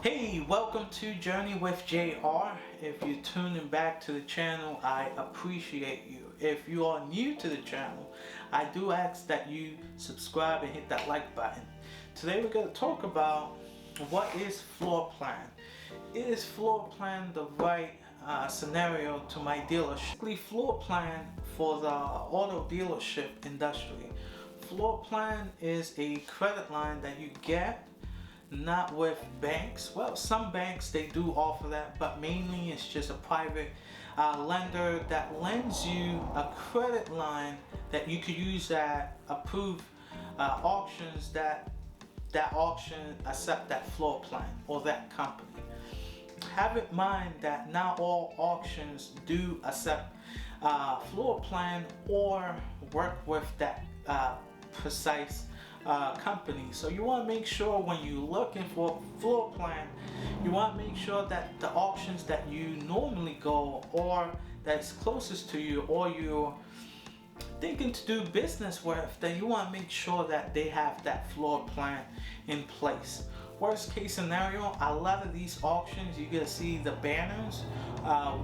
Hey, welcome to Journey with JR. If you're tuning back to the channel, I appreciate you. If you are new to the channel, I do ask that you subscribe and hit that like button. Today we're going to talk about what is floor plan. Is floor plan the right scenario to my dealership? Basically, floor plan for the auto dealership industry. Floor plan is a credit line that you get, not with banks. Well, some banks they do offer that, but mainly it's just a private lender that lends you a credit line that you could use at approved auctions that auction accept that floor plan or that company. Have in mind that not all auctions do accept floor plan or work with that precise company. So you want to make sure when you're looking for a floor plan, you want to make sure that the auctions that you normally go or that's closest to you or you're thinking to do business with, then you want to make sure that they have that floor plan in place. Worst case scenario, a lot of these auctions you're gonna see the banners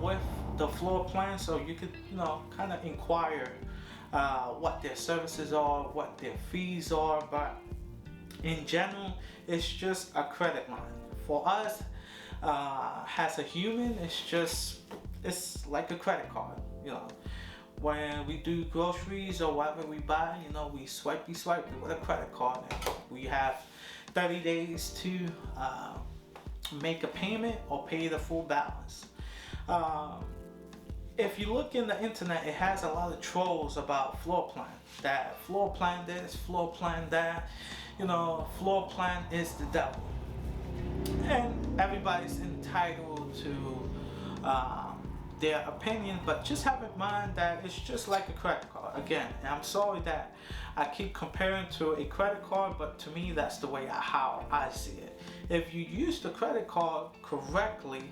with the floor plan, so you could kind of inquire what their services are, what their fees are, but in general it's just a credit line. For us as a human, it's like a credit card. When we do groceries or whatever we buy, we swipe with a credit card, and we have 30 days to make a payment or pay the full balance. If you look in the internet, it has a lot of trolls about floor plan. That floor plan this, floor plan that. Floor plan is the devil. And everybody's entitled to their opinion, but just have in mind that it's just like a credit card. Again, and I'm sorry that I keep comparing to a credit card, but to me that's the way how I see it. If you use the credit card correctly,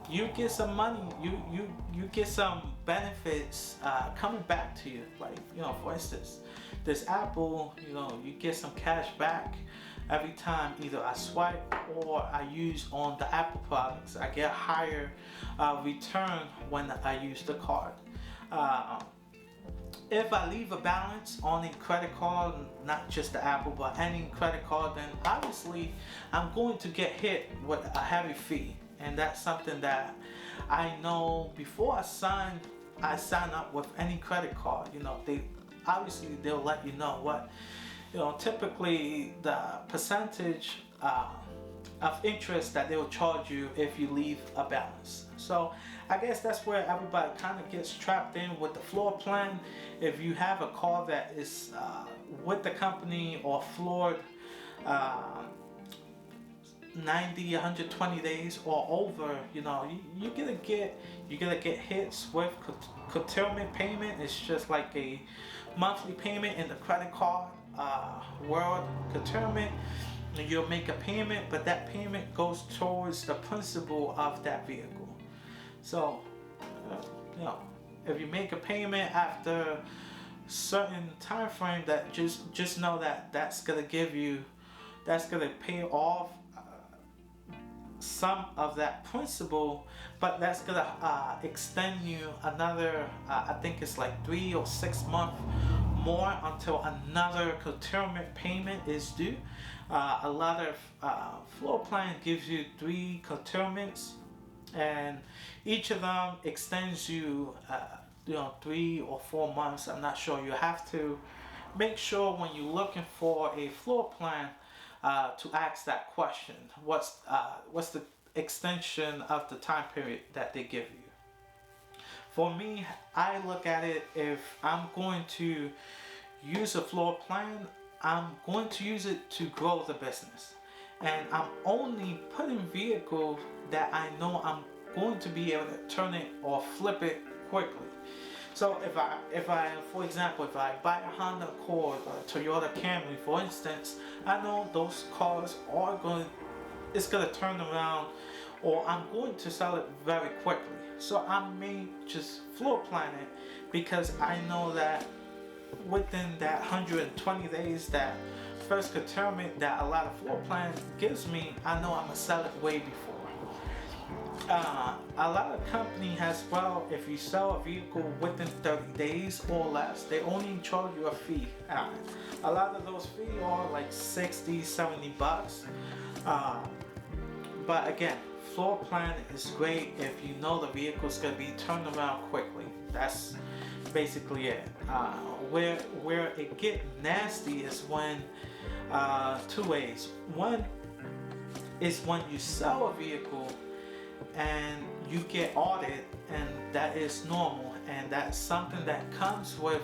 you get some money, you get some benefits coming back to you. Like, for instance, this Apple, you get some cash back every time either I swipe or I use on the Apple products. I get higher return when I use the card. If I leave a balance on a credit card, not just the Apple, but any credit card, then obviously I'm going to get hit with a heavy fee. And that's something that I know before I sign up with any credit card. They'll let you know what, typically the percentage of interest that they will charge you if you leave a balance. So I guess that's where everybody kind of gets trapped in with the floor plan. If you have a car that is with the company or floored 90, 120 days or over, you're gonna get hits with curtailment payment. It's just like a monthly payment in the credit card world. Curtailment, you'll make a payment, but that payment goes towards the principal of that vehicle. So if you make a payment after certain time frame, that just know that that's gonna pay off some of that principal, but that's gonna extend you another I think it's like 3 or 6 months more until another curtailment payment is due. A lot of floor plan gives you 3 curtailments, and each of them extends you 3 or 4 months. I'm not sure. You have to make sure when you're looking for a floor plan to ask that question. What's the extension of the time period that they give you? For me, I look at it, if I'm going to use a floor plan, I'm going to use it to grow the business. And I'm only putting vehicles that I know I'm going to be able to turn it or flip it quickly. So if I, for example, if I buy a Honda Accord or a Toyota Camry, for instance, I know those cars it's gonna turn around, or I'm going to sell it very quickly. So I may just floor plan it because I know that within that 120 days that first curtailment that a lot of floor plan gives me, I know I'm gonna sell it way before. A lot of company has, well, if you sell a vehicle within 30 days or less, they only charge you a fee. A lot of those fees are like 60, 70 bucks. But again, floor plan is great if you know the vehicle's gonna be turned around quickly. That's basically it. Where it get nasty is when two ways. One is when you sell a vehicle and you get audited, and that is normal, and that's something that comes with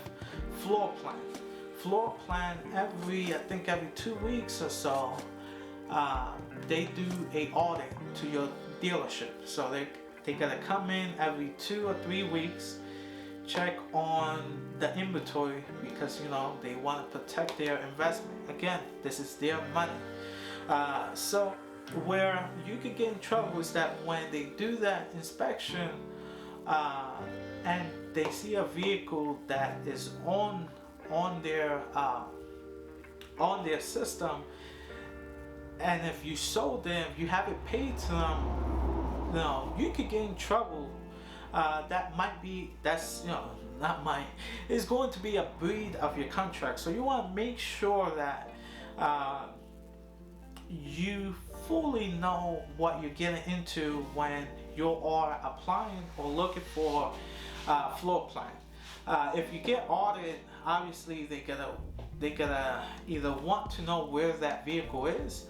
floor plan. Floor plan I think every 2 weeks or so, they do a audit to your dealership. So they gotta come in every 2 or 3 weeks, check on the inventory, because they want to protect their investment. Again, this is their money. So where you could get in trouble is that when they do that inspection, and they see a vehicle that is on their system, and if you sold them, you haven't paid to them, you could get in trouble. It's going to be a breach of your contract. So you want to make sure that you fully know what you're getting into when you are applying or looking for floor plan. If you get audited, obviously they gotta either want to know where that vehicle is,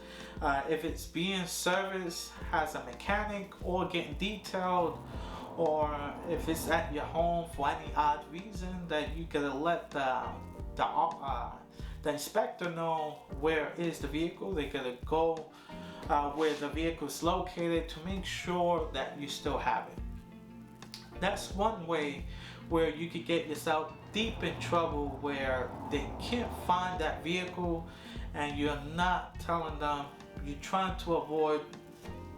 if it's being serviced, has a mechanic, or getting detailed, or if it's at your home for any odd reason, that you gotta let the inspector know where is the vehicle. They gotta go where the vehicle is located to make sure that you still have it. That's one way where you could get yourself deep in trouble, where they can't find that vehicle and you're not telling them, you're trying to avoid,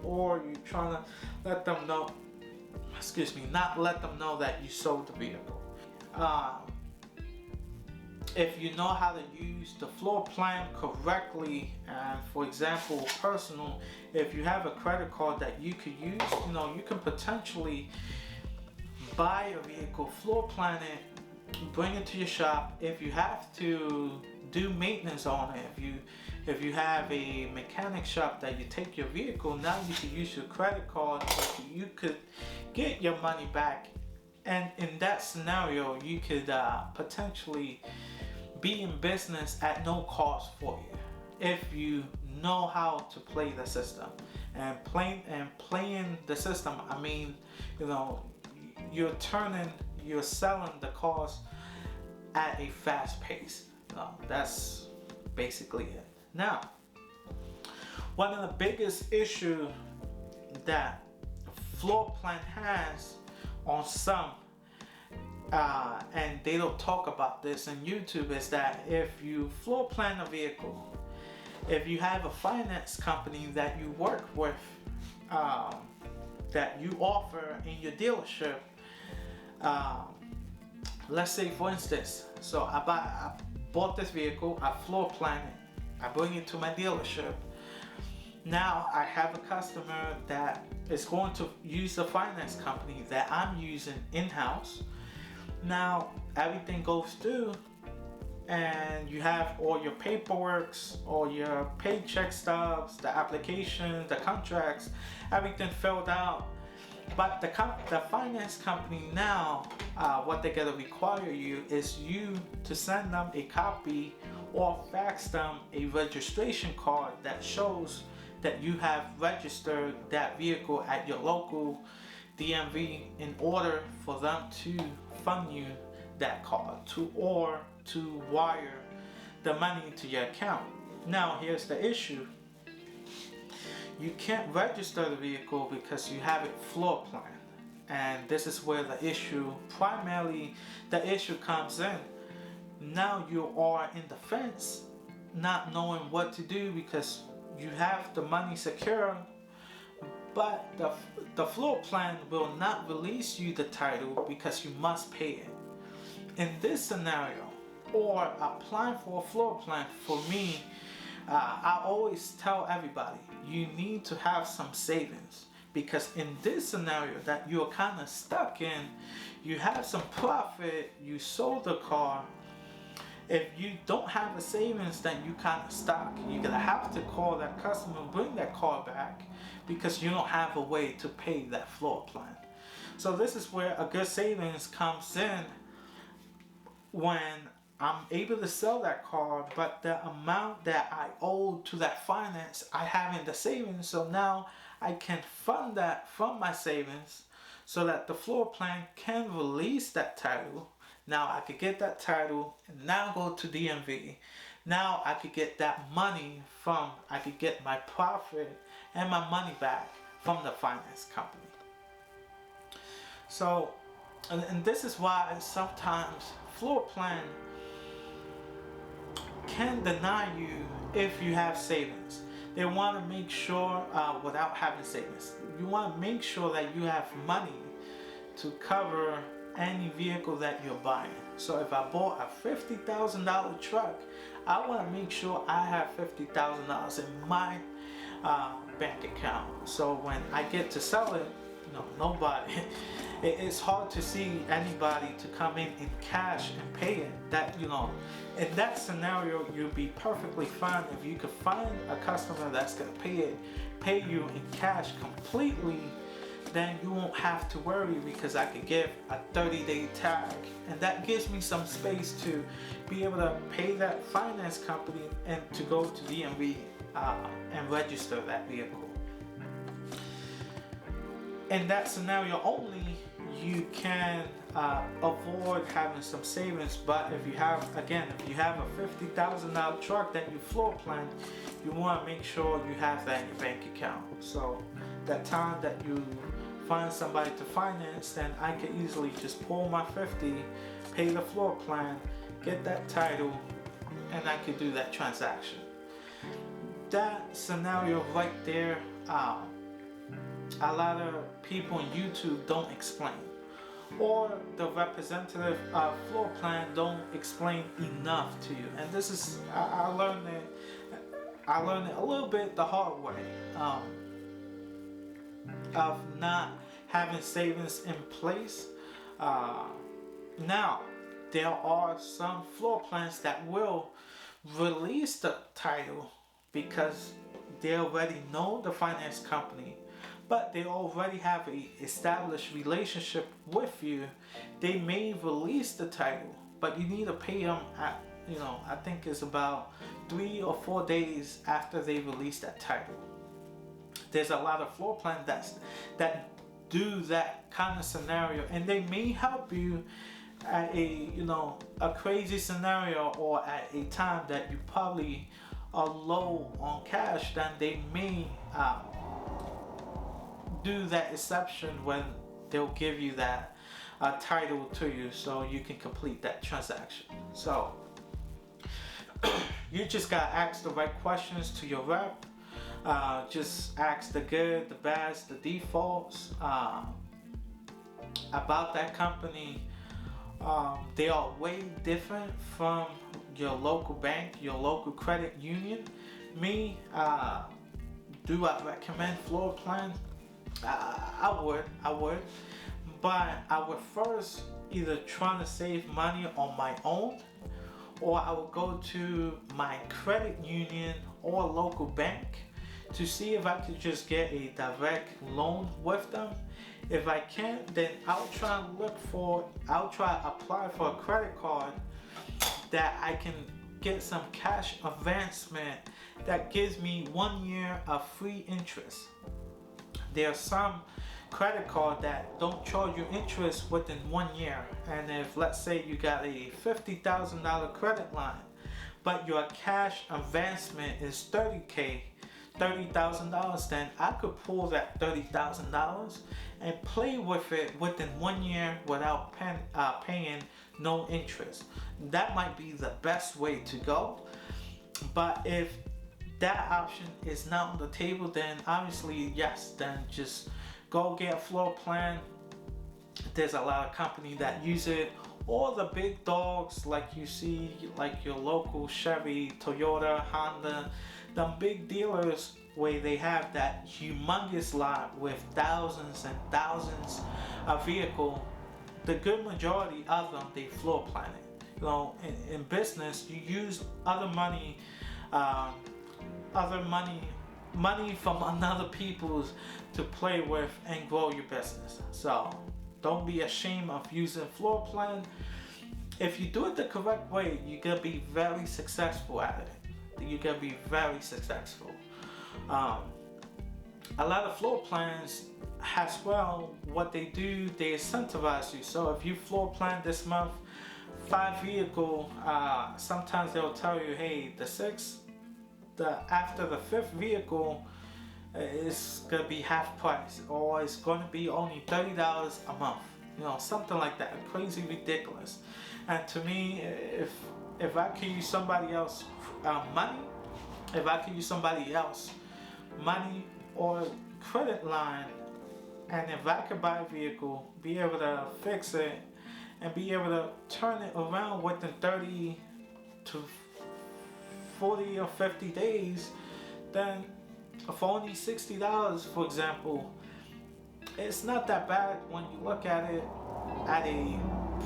or you're trying to let them know, not let them know that you sold the vehicle. If you know how to use the floor plan correctly, and for example, personal, if you have a credit card that you could use, you can potentially buy a vehicle, floor plan it, bring it to your shop. If you have to do maintenance on it, if you have a mechanic shop that you take your vehicle, now you can use your credit card, so you could get your money back. And in that scenario, you could potentially be in business at no cost for you, if you know how to play the system. And playing the system, I mean, you're selling the cars at a fast pace. That's basically it. Now, one of the biggest issues that floor plan has on some, and they don't talk about this on YouTube, is that if you floor plan a vehicle, if you have a finance company that you work with, that you offer in your dealership, let's say for instance, so I bought this vehicle, I floor plan it, I bring it to my dealership. Now I have a customer that is going to use the finance company that I'm using in-house. Now everything goes through, and you have all your paperwork, all your paycheck stubs, the applications, the contracts, everything filled out. But the finance company now, what they're gonna require you is you to send them a copy or fax them a registration card that shows that you have registered that vehicle at your local DMV, in order for them to fund you that card, or to wire the money into your account. Now here's the issue. You can't register the vehicle because you have it floor plan. And this is where the issue comes in. Now you are in the fence, not knowing what to do, because you have the money secure, but the floor plan will not release you the title because you must pay it. In this scenario, or applying for a floor plan, for me, I always tell everybody you need to have some savings, because in this scenario that you're kind of stuck in, you have some profit, you sold the car. If you don't have a savings, then you kind of stuck. You're gonna have to call that customer, bring that car back, because you don't have a way to pay that floor plan. So this is where a good savings comes in, when I'm able to sell that car, but the amount that I owe to that finance, I have in the savings. So now I can fund that from my savings so that the floor plan can release that title. Now I could get that title and now go to DMV. Now I could get that money from, I could get my profit and my money back from the finance company. So, and this is why sometimes floor plan can deny you if you have savings. They want to make sure, without having savings, you want to make sure that you have money to cover any vehicle that you're buying. So if I bought a $50,000 truck, I want to make sure I have $50,000 in my bank account. So when I get to sell it, nobody. It's hard to see anybody to come in cash and pay it. In that scenario, you'll be perfectly fine if you could find a customer that's gonna pay you in cash completely. Then you won't have to worry, because I could give a 30-day tag, and that gives me some space to be able to pay that finance company and to go to DMV and register that vehicle. In that scenario only, you can avoid having some savings. But if you have a $50,000 truck that you floor plan, you want to make sure you have that in your bank account. So that time that you find somebody to finance, then I can easily just pull my 50, pay the floor plan, get that title, and I could do that transaction. That scenario right there, a lot of people on YouTube don't explain, or the representative of floor plan don't explain enough to you. And this is, I learned it a little bit the hard way, of not having savings in place. Now there are some floor plans that will release the title because they already know the finance company, but they already have a established relationship with you. They may release the title, but you need to pay them at, I think it's about 3 or 4 days after they release that title. There's a lot of floor plans that do that kind of scenario, and they may help you at a crazy scenario, or at a time that you probably are low on cash. Then they may do that exception when they'll give you that title to you, so you can complete that transaction. So you just gotta ask the right questions to your rep. Just ask the good, the bad, the defaults about that company. They are way different from your local bank, your local credit union. Me, do I recommend floor plan? I would, but I would first either try to save money on my own, or I would go to my credit union or local bank to see if I could just get a direct loan with them. If I can't, then I'll try to apply for a credit card that I can get some cash advancement that gives me 1 year of free interest. There are some credit cards that don't charge you interest within 1 year. And if, let's say, you got a $50,000 credit line, but your cash advancement is $30,000, then I could pull that $30,000 and play with it within 1 year without paying no interest. That might be the best way to go. But if that option is not on the table, then obviously yes, then just go get a floor plan. There's a lot of companies that use it, All the big dogs like you see, like your local Chevy, Toyota, Honda, them big dealers where they have that humongous lot with thousands and thousands of vehicle, the good majority of them, they floor plan it. You know, in business, you use um, other money from another people's to play with and grow your business. So don't be ashamed of using floor plan. If you do it the correct way, you're gonna be very successful at it. You're gonna be very successful. A lot of floor plans as well, what they do, they incentivize you. So if you floor plan this month 5 vehicle, sometimes they'll tell you, hey, after the 5th vehicle is gonna be half price, or it's gonna be only $30 a month. You know, something like that, crazy ridiculous. And to me, if I could use somebody else money, if I could use somebody else money or credit line, and if I could buy a vehicle, be able to fix it, and be able to turn it around within 30 to 40 or 50 days, then for only $60, for example, it's not that bad when you look at it at a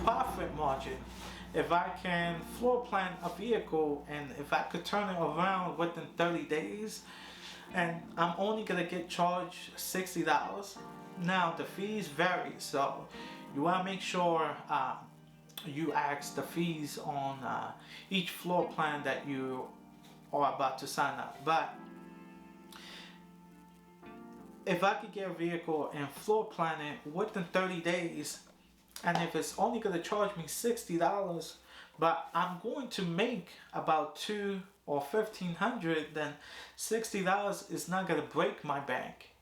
profit margin. If I can floor plan a vehicle and if I could turn it around within 30 days, and I'm only gonna get charged $60. Now the fees vary, so you wanna make sure you ask the fees on each floor plan that you are about to sign up. But if I could get a vehicle and floor plan it within 30 days, and if it's only gonna charge me $60, but I'm going to make about $2 or $1,500, then $60 is not gonna break my bank,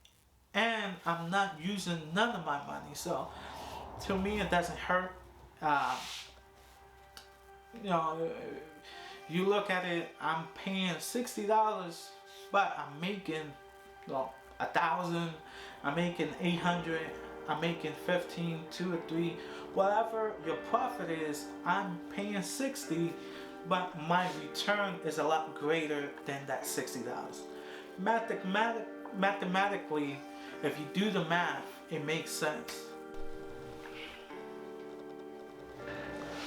and I'm not using none of my money. So to me, it doesn't hurt. You know, you look at it, I'm paying $60, but I'm making, well, 1,000. I'm making 800. I'm making 15, 2 or 3, whatever your profit is. I'm paying 60, but my return is a lot greater than that $60. Mathematically, if you do the math, it makes sense.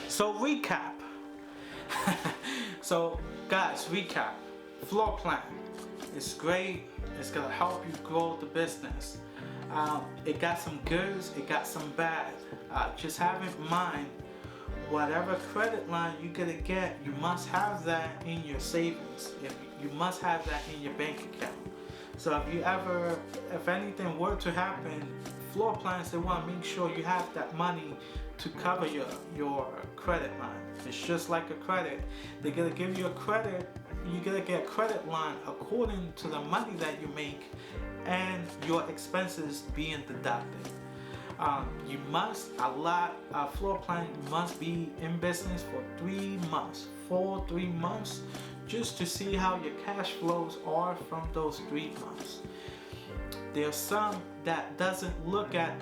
So recap. So guys, recap. Floor plan. It's great. It's gonna help you grow the business. It got some goods, it got some bad. Just have in mind, whatever credit line you're gonna get, you must have that in your savings. You must have that in your bank account. So if anything were to happen, floor plans, they want to make sure you have that money to cover your credit line. It's just like a credit. They're gonna give you a credit. You're gonna get a credit line according to the money that you make and your expenses being deducted. You must, floor plan, you must be in business for 3 months, 3 months, just to see how your cash flows are from those 3 months. There's some that doesn't look at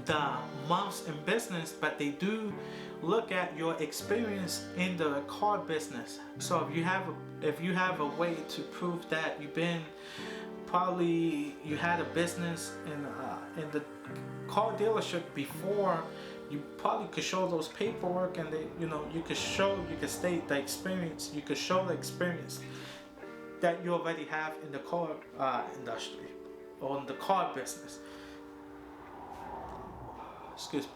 the months in business, but they do look at your experience in the car business. So if you have a way to prove that you had a business in the car dealership before, you probably could show those paperwork, and you could state the experience, you could show the experience that you already have in the car industry or in the car business. Excuse me.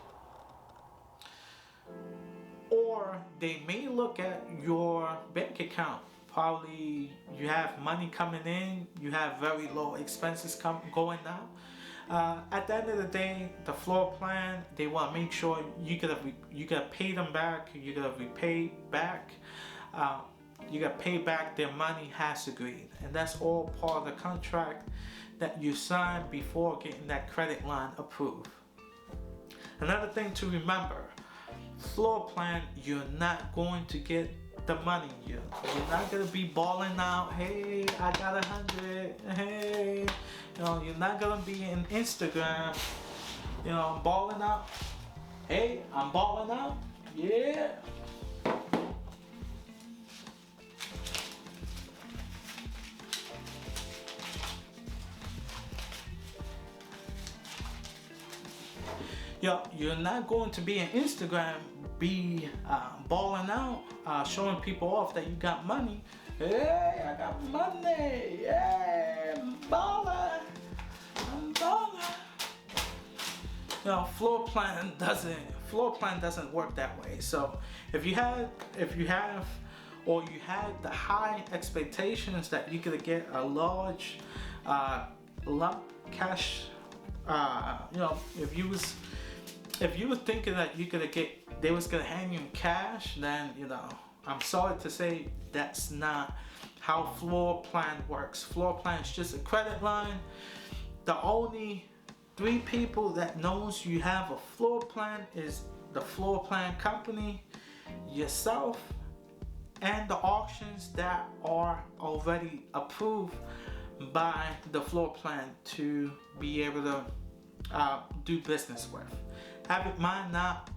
Or they may look at your bank account. Probably you have money coming in, you have very low expenses going out. At the end of the day, the floor plan, they want to make sure you gotta pay them back, you gotta repay back, you gotta pay back their money as agreed, and that's all part of the contract that you sign before getting that credit line approved. Another thing to remember, floor plan, you're not going to get the money. You're not gonna be balling out, hey, I got 100, hey, you're not gonna be in Instagram, balling out, hey, I'm balling out, Yeah. Yo, you're not going to be on Instagram, be balling out, showing people off that you got money. Hey, I got money. Yeah, I'm balling. I'm balling. Floor plan doesn't work that way. So if you had the high expectations that you're gonna get a large lump cash, if you were thinking that they was gonna hand you cash, then I'm sorry to say that's not how floor plan works. Floor plan is just a credit line. The only 3 people that knows you have a floor plan is the floor plan company, yourself, and the auctions that are already approved by the floor plan to be able to do business with. Have in mind, not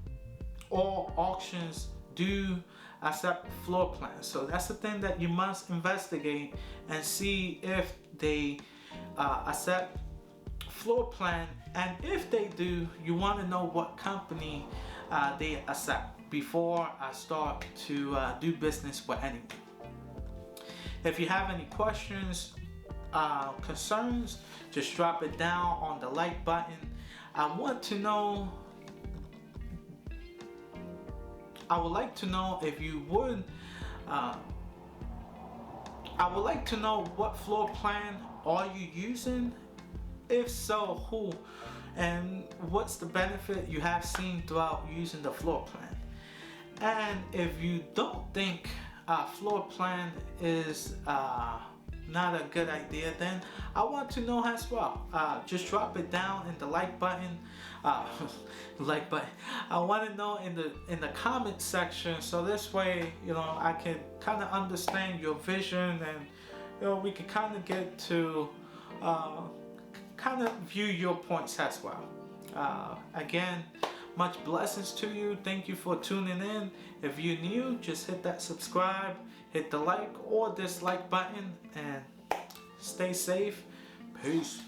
all auctions do accept floor plans, so that's the thing that you must investigate and see if they accept floor plan, and if they do, you want to know what company they accept before I start to do business with anyone. If you have any questions, concerns, just drop it down on the like button. I would like to know if you would. I would like to know what floor plan are you using. If so, who? And what's the benefit you have seen throughout using the floor plan? And if you don't think floor plan is not a good idea, then I want to know as well. Just drop it down in the like button. Like button. I want to know in the comment section, so this way I can kind of understand your vision, and we can kind of get to kind of view your points as well. Again, much blessings to you. Thank you for tuning in. If you're new, just hit that subscribe, hit the like or dislike button, and stay safe. Peace.